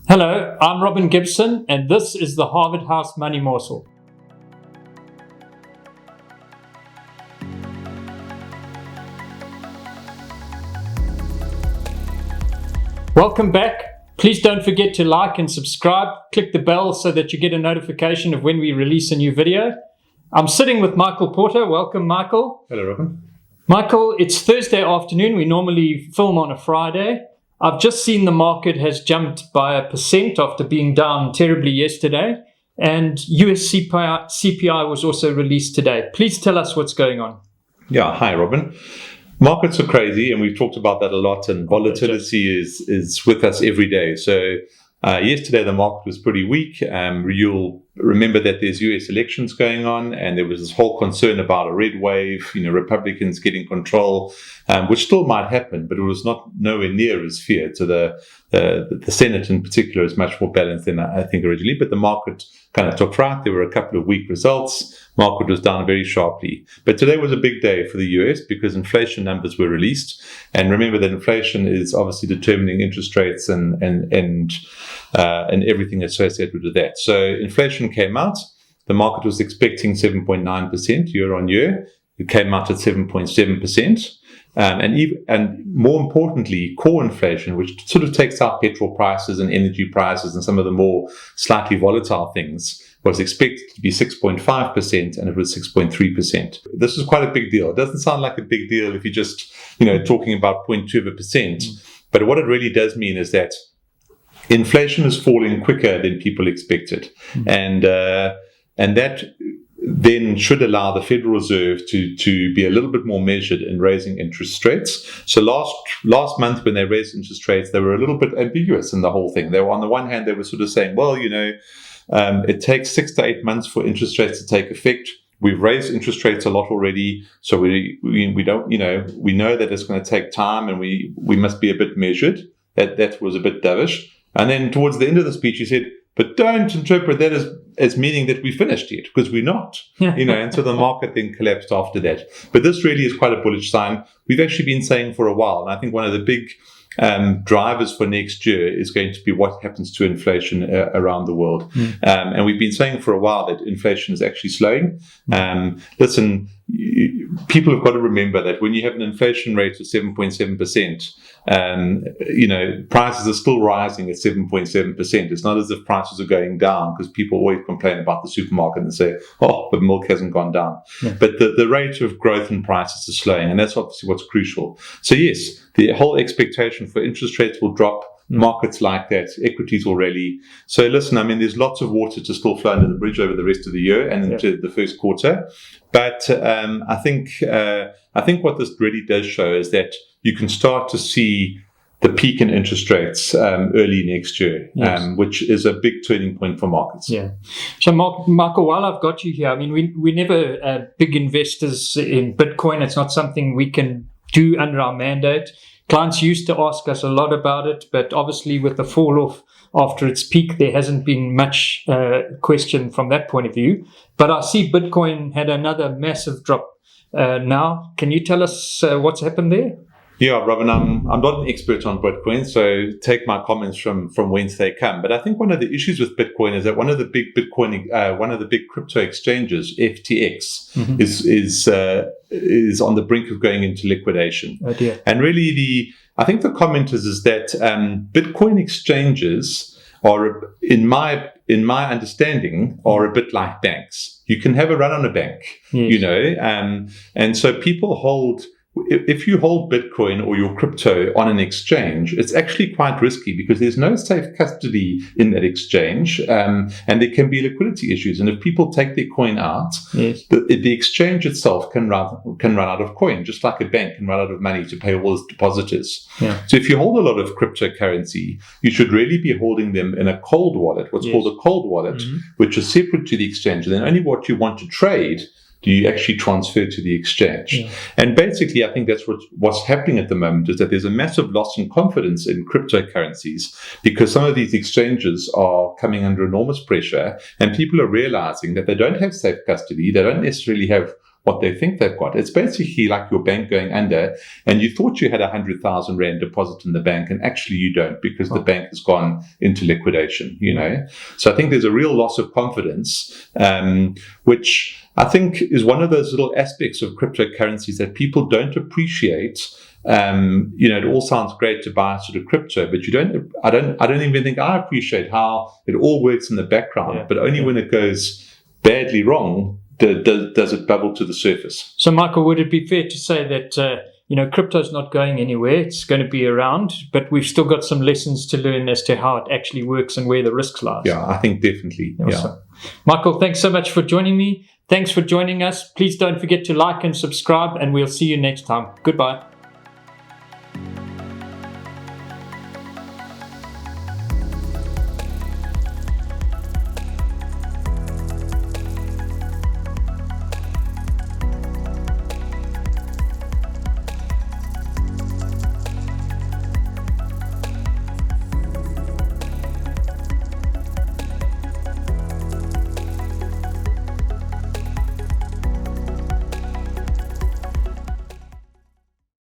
Hello, I'm Robin Gibson, and this is the Harvard House Money Morsel. Welcome back. Please don't forget to like and subscribe. Click the bell so that you get a notification of when we release a new video. I'm sitting with Michael Porter. Welcome, Michael. Hello, Robin. Michael, it's Thursday afternoon. We normally film on a Friday. I've just seen the market has jumped by 1% after being down terribly yesterday. And US CPI was also released today. Please tell us what's going on. Yeah, hi, Robin. Markets are crazy, and we've talked about that a lot, and volatility is with us every day. So yesterday the market was pretty weak. You'll remember that there's US elections going on, and there was this whole concern about a red wave, Republicans getting control, which still might happen, but it was nowhere near as feared. So the Senate in particular is much more balanced than I think originally, but the market kind of took fright. There were a couple of weak results. Market was down very sharply. But today was a big day for the US because inflation numbers were released. And remember that inflation is obviously determining interest rates and everything associated with that. So inflation came out. The market was expecting 7.9% year on year. It came out at 7.7%. And more importantly, core inflation, which sort of takes out petrol prices and energy prices and some of the more slightly volatile things, was expected to be 6.5%, and it was 6.3%. This is quite a big deal. It doesn't sound like a big deal if you're just, talking about 0.2%. But what it really does mean is that inflation is falling quicker than people expected. And that then should allow the Federal Reserve to be a little bit more measured in raising interest rates. So last month when they raised interest rates, they were a little bit ambiguous in the whole thing. They were, on the one hand, they were sort of saying, well, it takes 6 to 8 months for interest rates to take effect. We've raised interest rates a lot already, so we don't, we know that it's going to take time, and we must be a bit measured. That was a bit dovish. And then towards the end of the speech, he said, but don't interpret that as meaning that we finished yet, because we're not. And so the market then collapsed after that. But this really is quite a bullish sign. We've actually been saying for a while, and I think one of the big drivers for next year is going to be what happens to inflation around the world. And we've been saying for a while that inflation is actually slowing. Listen, people have got to remember that when you have an inflation rate of 7.7%, prices are still rising at 7.7%. It's not as if prices are going down, because people always complain about the supermarket and say, oh, but milk hasn't gone down. But the rate of growth in prices is slowing, and that's obviously what's crucial. So yes, the whole expectation for interest rates will drop. Markets like that, equities will rally. So listen, there's lots of water to still flow under the bridge over the rest of the year and into the first quarter. But I think what this really does show is that you can start to see the peak in interest rates early next year, which is a big turning point for markets. Yeah. So, Michael, while I've got you here, we're never big investors in Bitcoin. It's not something we can do under our mandate. Clients used to ask us a lot about it, but obviously with the fall off after its peak, there hasn't been much question from that point of view. But I see Bitcoin had another massive drop now. Can you tell us what's happened there? Yeah, Robin, I'm not an expert on Bitcoin, so take my comments from whence they come. But I think one of the issues with Bitcoin is that one of the big crypto exchanges, FTX, is on the brink of going into liquidation. Oh dear. And really, I think the comment is that Bitcoin exchanges are, in my understanding, are a bit like banks. You can have a run on a bank, and so people hold. If you hold Bitcoin or your crypto on an exchange, it's actually quite risky because there's no safe custody in that exchange, and there can be liquidity issues. And if people take their coin out, the exchange itself can run out of coin, just like a bank can run out of money to pay all its depositors. So if you hold a lot of cryptocurrency, you should really be holding them in a cold wallet, what's called a cold wallet, which is separate to the exchange. And then only what you want to trade do you actually transfer to the exchange? And basically, I think that's what's happening at the moment, is that there's a massive loss in confidence in cryptocurrencies because some of these exchanges are coming under enormous pressure, and people are realizing that they don't have safe custody. They don't necessarily have what they think they've got. It's basically like your bank going under, and you thought you had 100,000 Rand deposit in the bank, and actually you don't, because the bank has gone into liquidation, you know. So I think there's a real loss of confidence, which I think is one of those little aspects of cryptocurrencies that people don't appreciate. It all sounds great to buy sort of crypto, but I don't even think I appreciate how it all works in the background, but only when it goes badly wrong does it bubble to the surface. So, Michael, would it be fair to say that crypto's not going anywhere? It's going to be around, but we've still got some lessons to learn as to how it actually works and where the risk lies. Yeah, I think definitely. Awesome. Yeah. Michael, thanks so much for joining me. Thanks for joining us. Please don't forget to like and subscribe, and we'll see you next time. Goodbye.